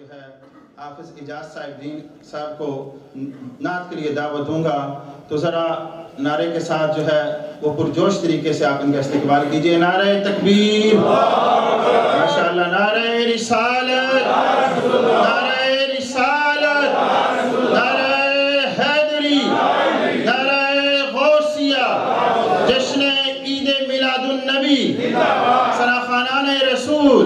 جو ہے حافظ اعجاز صاحب دین صاحب کو نعت کے لیے دعوت دوں گا، تو ذرا نعرے کے ساتھ جو ہے وہ پرجوش طریقے سے آپ ان کا استقبال کیجئے۔ نعرہ تکبیر، ماشاءاللہ، نعرہ رسالت، نعرہ رسالت، نعرہ حیدری، نعرہ غوثیہ، جشن عید میلاد النبی، سراخانان رسول۔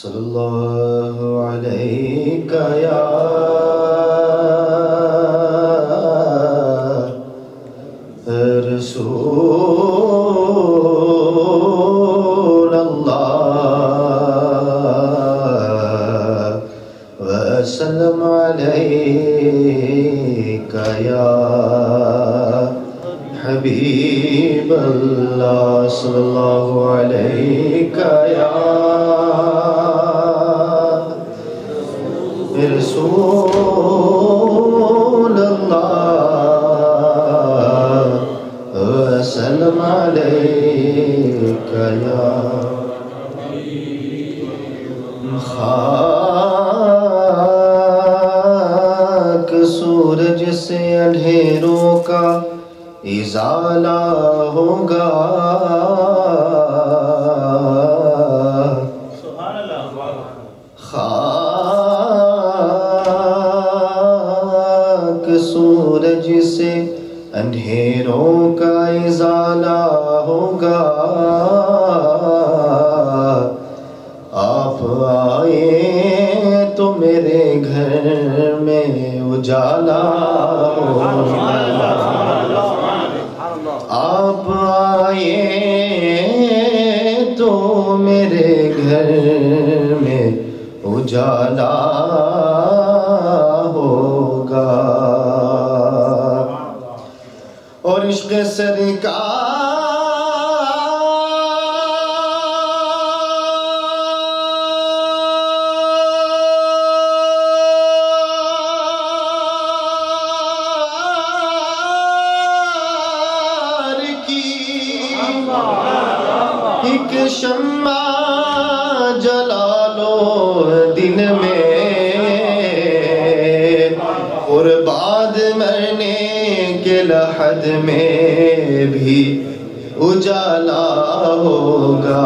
صلی اللہ علیہ یا رسول اللہ وسلم علیک یا حبیب اللہ صلی اللہ علیہ یا رسول اللہ وسلم علیک یا خاک سورج سے اندھیروں کا ازالہ ہوگا، سورج سے اندھیروں کا ازالہ ہوگا، آپ آئے تو میرے گھر میں اجالا ہوگا، آپ آئے تو میرے گھر میں اجالا ہوگا، اور عشق سرکار کی ایک شمع جلا لو دن میں، اور بعد مرنے کے لحد میں بھی اجالا ہوگا،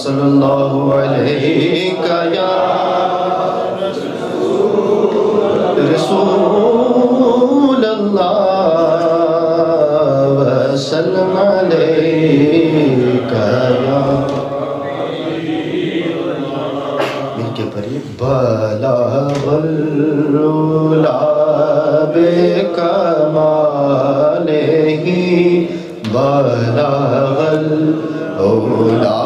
صلی اللہ علیہ یا رسول اللہ وسلم علیک یا مل کے پڑھیے۔ بلغ العلا بکمالہ، بلغ العلا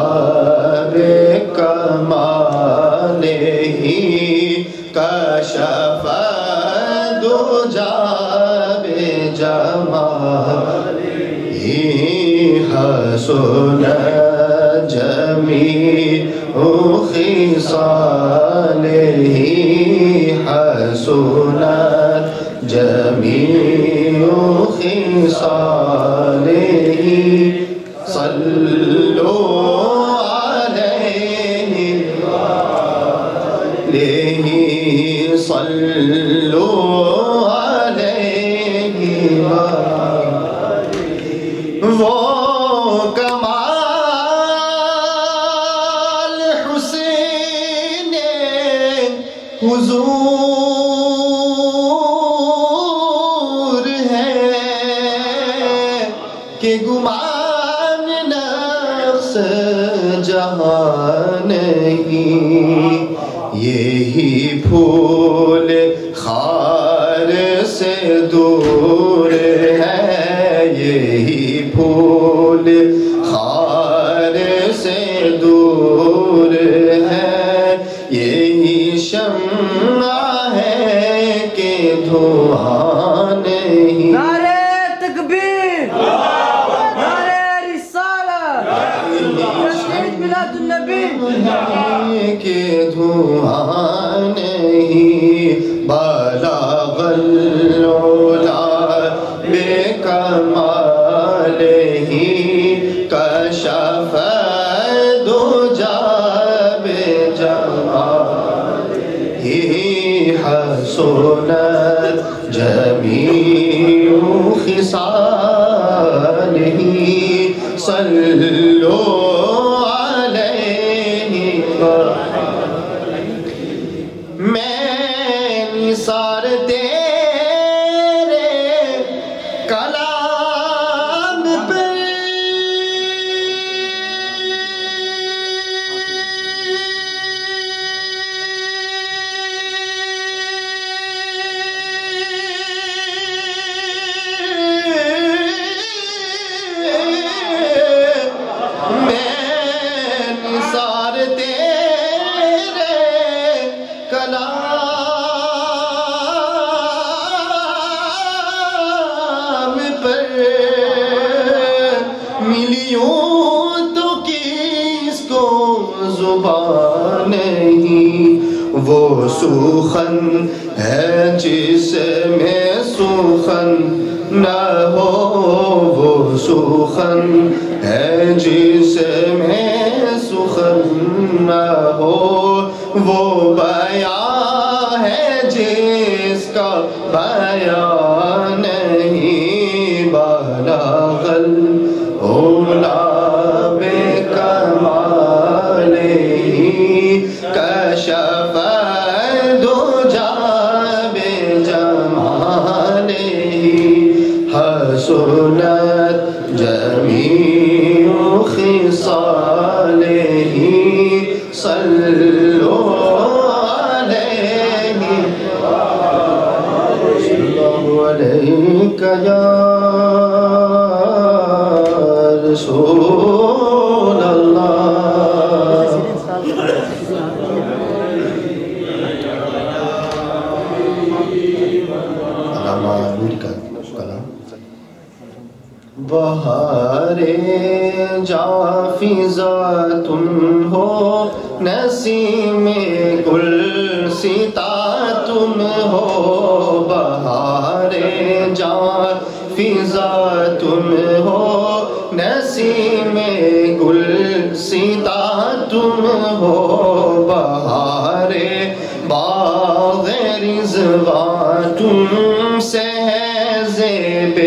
بکمالہ، کشف الدجی بجمالہ، حسن جمیع خصالہ، حسن جمیع خصالہ، صلو علیہ صلو علیہ، وہ کمال حسین حضور ہے کہ گمان نفس جہاں نہیں، یہی پھول خار سے دور ہے، یہی پھول خار سے دور ہے، یہی شمع ہے کہ دھواں نہیں۔ نعرہ تکبیر، نعرہ رسالت، جشن میلاد النبی، کہ دھواں نہیں، بلغ العلا بکمالہ، حسنت جمیع خصالہ صلو علیہ میں نثار تیرے کلام پر وہ سوخن ہے جس میں سوخن نہ ہو وہ سوخن ہے جس میں سوخن نہ ہو وہ بیان ہے جس کا بیان نہیں بلغ العلا بکمالہ کشف الدجی بجمالہ حسنت جمیع خصالہ صلو علیہ صلو علیک یا رسول اللہ بہار جافزہ تم ہو نسیم گل ستا تم ہو بہار جافزہ تم ہو نسیم گل ستا تم ہو بہار باغ رضوان تم سے ہے زیب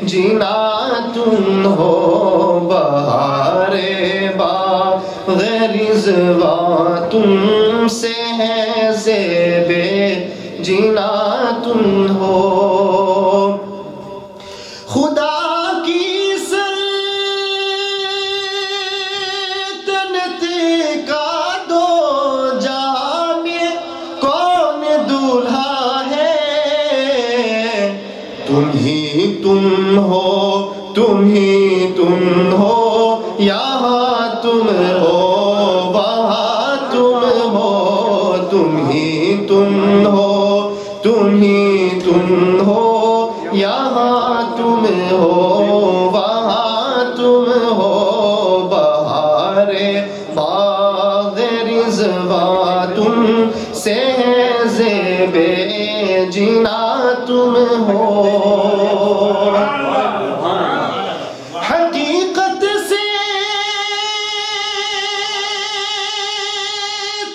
جنا تم ہو بہار باغ رضوان تم سے ہے زیب جنا تم ہو خدا کی سلطنت کا دو جہاں میں کون دولہا ہے تم ہی تم ہو تم ہی تم ہو یہاں تم ہو وہاں تم ہو تم ہی تم ہو تم ہی تم ہو یہاں تم ہو وہاں تم ہو بہار باغ رضوان تم سے زیب جنا تم ہو حقیقت سے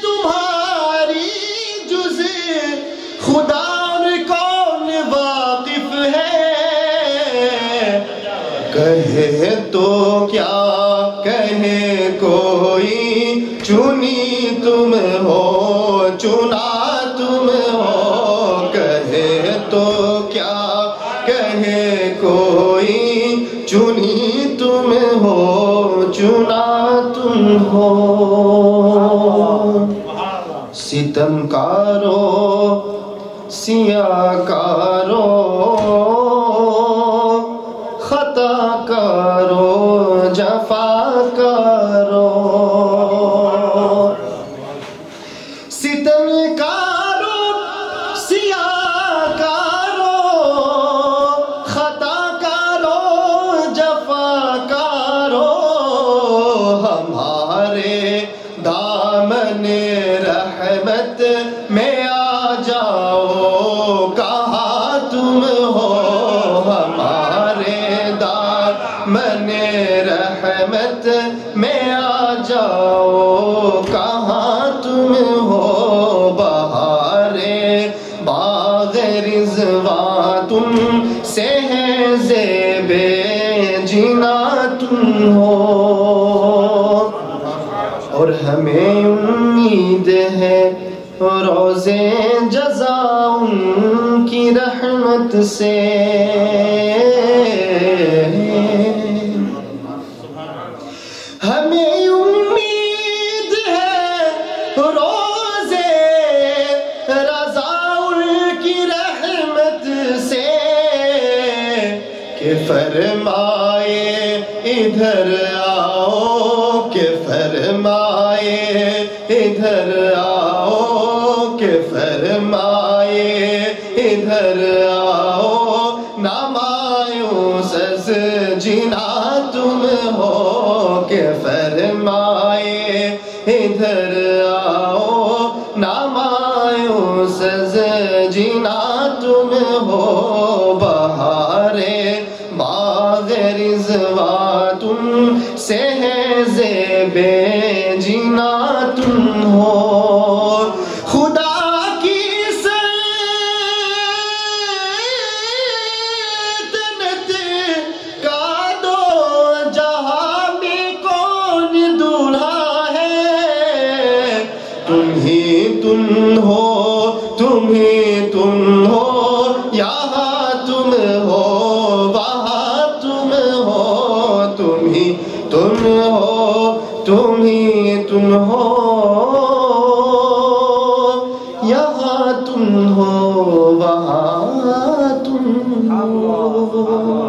تمہاری جز خدا کون واقف ہے کہے تو کیا کہے کوئی چنی تم ہو چنا تم ہو کہے تو کیا کہے کوئی چنی تم ہو چنا تم ہو ستم کارو سیاہ کارو خطا کارو جفا کارو ستم کارو سیاہ کارو خطا کارو جفا کارو ہمارے دامن رحمت میں آ جاؤ کہاں تم ہو ہمارے دامن رحمت میں آ جاؤ کہاں تم ہو بہار باغ رضوان تم سے ہے زیب جینا تم ہو اور ہمیں امید ہے روزے جزا ان کی رحمت سے ہمیں امید ہے روزے رضا ان کی رحمت سے کہ فرمائے ادھر آؤ کہ فرمائے ادھر آؤ کہ فرمائے ادھر آؤ نہ مایوس از جینا تم ہو کہ فرمائے ادھر آؤ نہ مایوس از جینا تم ہو بہارے باغ رضوان تم سے ہے زیب جینا تم ہو خدا کی سلطنت کا دو جہاں میں کون دولہا ہے تم ہی تم ہو تم ہی تم ہو یہاں تم ہو وہاں تم ہو تم ہی تم ہو تم ہی تم ہو یہاں تم ہو وہاں تم ہو